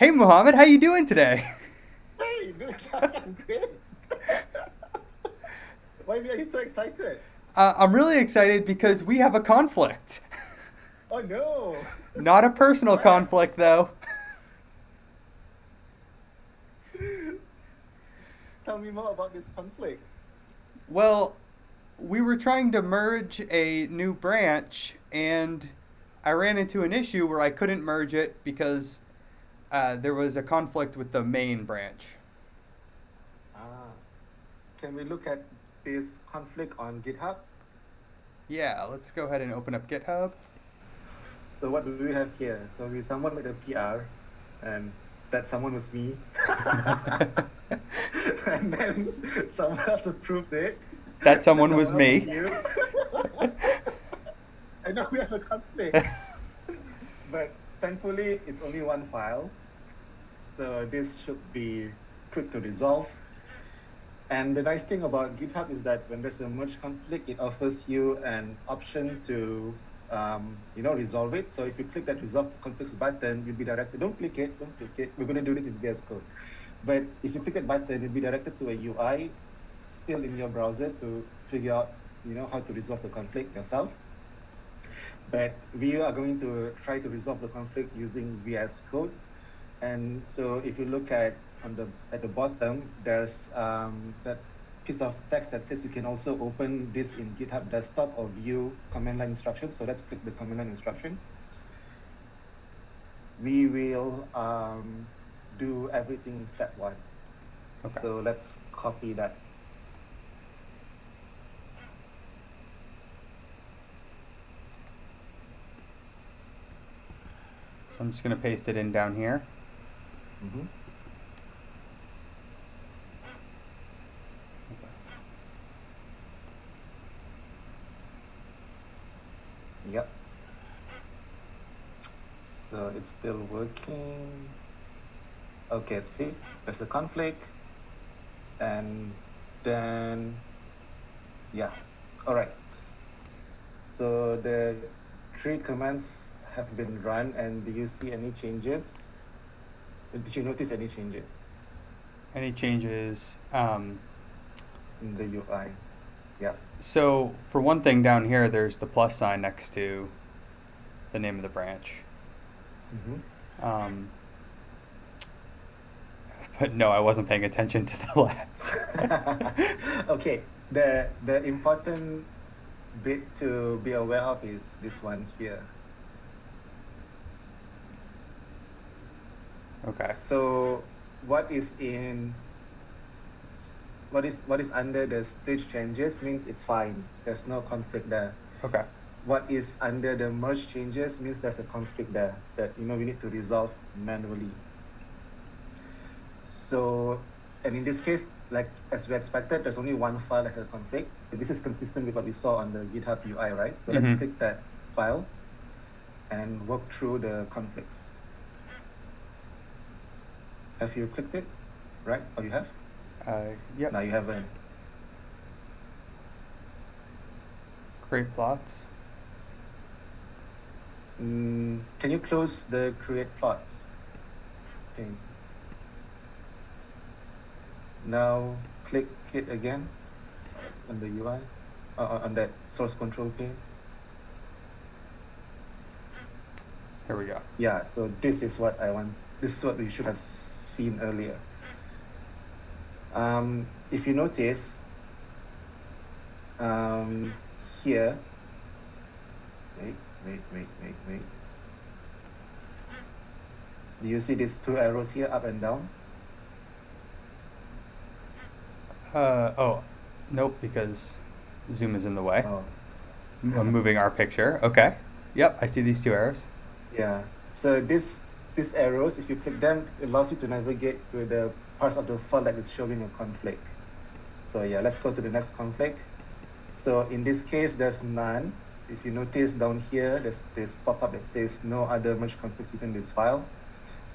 Hey Muhammad, how you doing today? Hey, good. I'm great. Why are you so excited? I'm really excited because we have a conflict. Oh no. Not a personal What? conflict though. Tell me more about this conflict. Well, we were trying to merge a new branch and I ran into an issue where I couldn't merge it because there was a conflict with the main branch. Ah, can we look at this conflict on GitHub? Yeah, let's go ahead and open up GitHub. So what do we have here? So we someone made a PR, and that someone was me. And then someone else approved it, That and then someone was someone else was me. you. I know we have a conflict, but thankfully it's only one file. So this should be quick to resolve. And the nice thing about GitHub is that when there's a merge conflict, it offers you an option to resolve it. So if you click that resolve conflicts button, you'll be directed. Don't click it. Don't click it. We're going to do this in VS Code. But if you click that button, you'll be directed to a UI still in your browser to figure out, how to resolve the conflict yourself. But we are going to try to resolve the conflict using VS Code. And so if you look at the bottom, there's that piece of text that says you can also open this in GitHub desktop or view command line instructions. So let's click the command line instructions. We will do everything in step one. Okay. So let's copy that. So I'm just going to paste it in down here. Mm-hmm. Yep. So it's still working. Okay, see, there's a conflict. And then, yeah, all right. So the three commands have been run, and do you see any changes? Did you notice any changes Any changes? in the UI? Yeah. So for one thing down here, there's the plus sign next to the name of the branch. Mm-hmm. Um, but no, I wasn't paying attention to the left. Okay. The important bit to be aware of is this one here. Okay. So what is in what is under the stage changes means it's fine. There's no conflict there. Okay. What is under the merge changes means there's a conflict there that we need to resolve manually. So, and in this case, like as we expected, there's only one file that has a conflict. This is consistent with what we saw on the GitHub UI, right? So let's Mm-hmm. click that file and work through the conflicts. Have you clicked it? Right? Oh, you have? Yep. No, you haven't. Create plots. Can you close the create plots? Okay. Now click it again on the UI, on that source control pane. Here we go. Yeah, so this is what I want. This is what we should have seen earlier. If you notice, um, here, wait. Do you see these two arrows here, up and down? Oh, nope, because Zoom is in the way. Oh, I'm moving our picture. Okay. Yep, I see these two arrows. yeah. So these arrows, if you click them, it allows you to navigate to the parts of the file that is showing a conflict. So yeah, let's go to the next conflict. So in this case, there's none. If you notice down here, there's this pop-up that says no other merge conflicts within this file.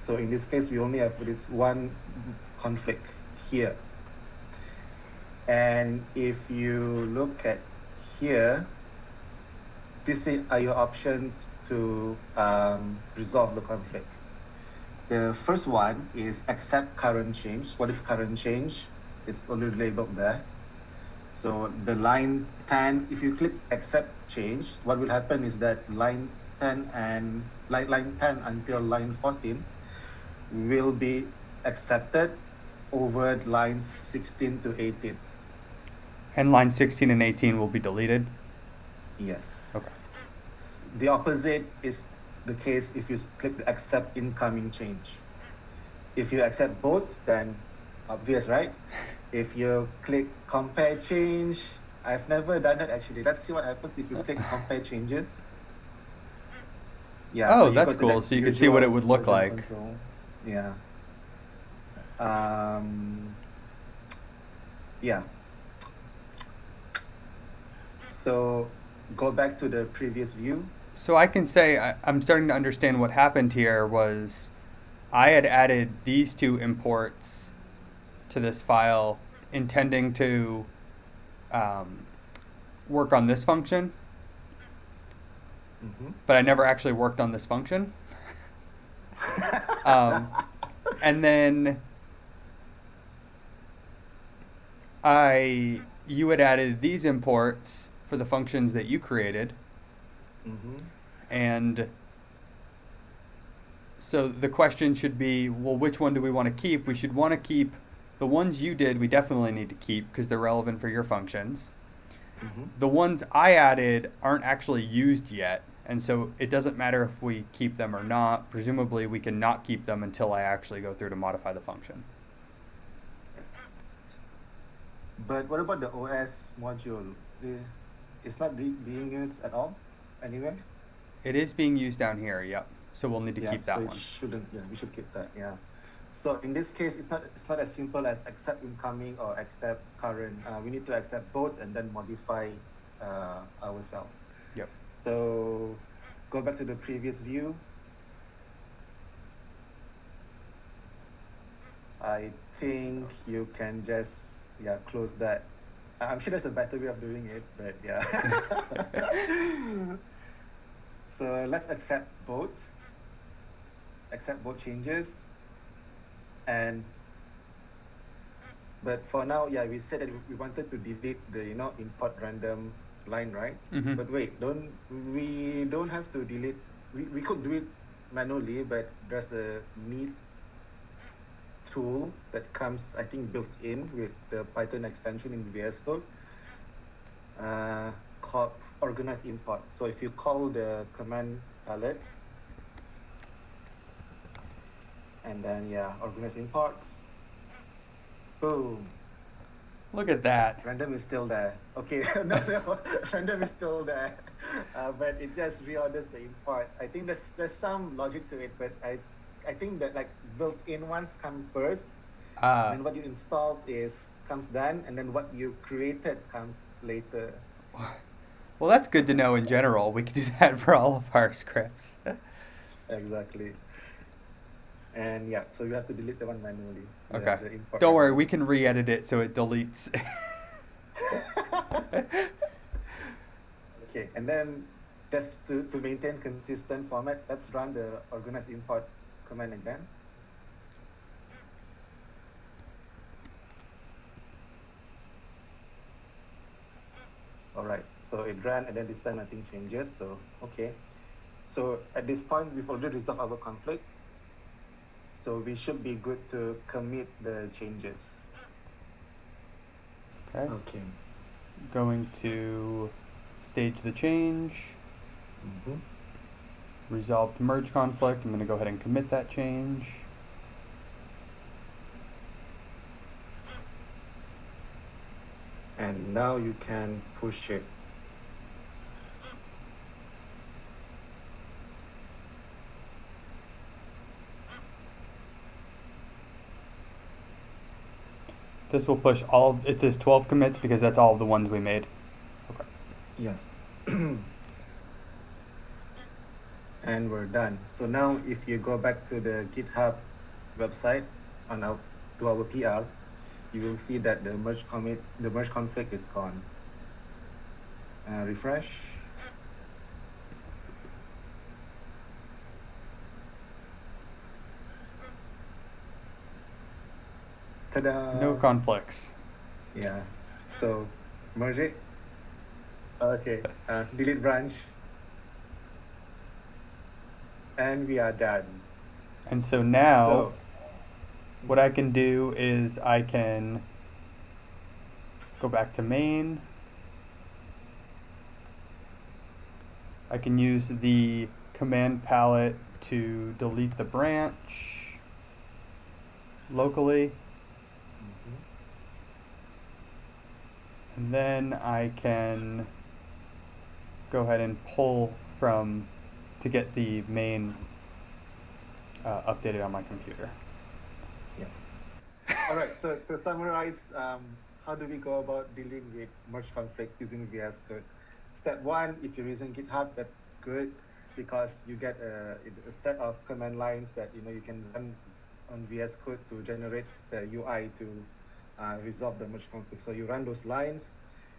So in this case, we only have this one conflict here. And if you look at here, these are your options to resolve the conflict. The first one is accept current change. What is current change? It's already labeled there. So the line 10, if you click accept change, what will happen is that line 10 and line 10 until line 14 will be accepted over lines 16 to 18. And line 16 and 18 will be deleted? Yes. Okay. The opposite is the case if you click the accept incoming change. If you accept both, then obvious, right? If you click compare change, I've never done it actually. Let's see what happens if you click compare changes. Yeah, so Oh, you go that's to cool. that So you can see what it usual would look version like. control. Yeah. Um, yeah. So go back to the previous view. So I can say I'm starting to understand what happened here was I had added these two imports to this file intending to um, work on this function, Mm-hmm. but I never actually worked on this function. Um, and then you had added these imports for the functions that you created, Mm-hmm. and so the question should be, well, which one do we want to keep? We should want to keep the ones you did. We definitely need to keep because they're relevant for your functions. Mm-hmm. The ones I added aren't actually used yet, and so it doesn't matter if we keep them or not. Presumably, we can not keep them until I actually go through to modify the function. But what about the OS module? It's not being used at all anywhere? It is being used down here, yep. So we'll need to Yeah, keep so that it one. shouldn't, yeah, we should keep that, yeah. So in this case, it's not as simple as accept incoming or accept current. We need to accept both and then modify ourselves. Yep. So go back to the previous view. I think you can just, yeah, close that. I'm sure there's a better way of doing it, but yeah. So let's accept both changes. And but for now, yeah, we said that we wanted to delete the import random line, right? Mm-hmm. But wait, we don't have to delete. We could do it manually, but there's a neat tool that comes, I think, built in with the Python extension in VS Code, called organize import. So if you call the command palette and then organize imports, boom, Look at that. random is still there. Okay, no, random is still there, but it just reorders the import. I think there's some logic to it, but I think that like built-in ones come first, and then what you installed comes then, and then what you created comes later. Well, that's good to know in general. We can do that for all of our scripts. Exactly. And yeah, so you have to delete the one manually. Okay. The import Don't worry, random. we can re-edit it so it deletes. Okay, and then just to maintain consistent format, let's run the organize import command again. All right, so it ran and then this time nothing changes, so okay. So at this point, we've already resolved our conflict. So we should be good to commit the changes. Okay. Okay. Going to stage the change, Mm-hmm. resolve the merge conflict. I'm going to go ahead and commit that change. And now you can push it. This will push all, it says 12 commits because that's all of the ones we made. Okay. Yes. And we're done. So now if you go back to the GitHub website to our PR, you will see that the merge conflict is gone. Refresh. No Ta-da! conflicts. Yeah. So merge it. Okay. Delete branch, and we are done. And so now So what I mhm, can do is I can go back to main. I can use the command palette to delete the branch locally. mhm. And then I can go ahead and pull from to get the main updated on my computer. Yes. All right. So to summarize, how do we go about dealing with merge conflicts using VS Code? Step one, if you're using GitHub, that's good because you get a set of command lines that you can run on VS Code to generate the UI to resolve the merge conflict. So you run those lines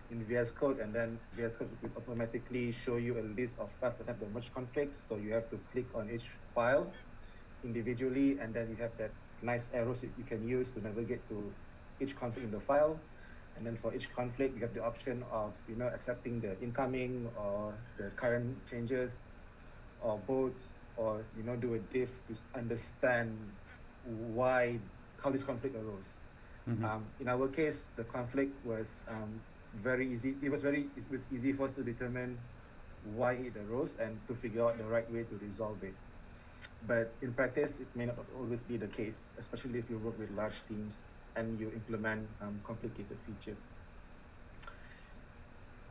in VS Code, and then VS Code will automatically show you a list of files that have the merge conflicts. So you have to click on each file individually, and then you have that nice arrows that you can use to navigate to each conflict in the file. And then for each conflict, you have the option of accepting the incoming or the current changes, or both, or do a diff to understand why how this conflict arose. Mm-hmm. In our case, the conflict was very easy. It was easy for us to determine why it arose and to figure out the right way to resolve it. But in practice, it may not always be the case, especially if you work with large teams and you implement complicated features.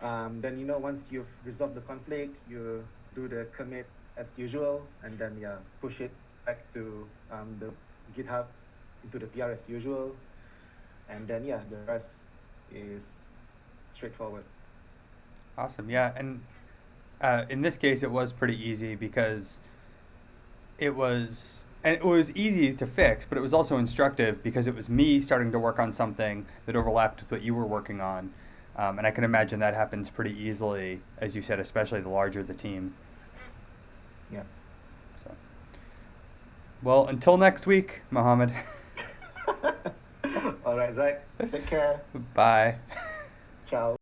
Then once you've resolved the conflict, you do the commit as usual, and then push it back to the GitHub into the PR as usual, and then the rest is straightforward. Awesome. Yeah, and in this case, it was pretty easy because it was easy to fix, but it was also instructive because it was me starting to work on something that overlapped with what you were working on. And I can imagine that happens pretty easily, as you said, especially the larger the team. Yeah. So, well, until next week, Mohammed. All right, Zach. Take care. Bye. Ciao.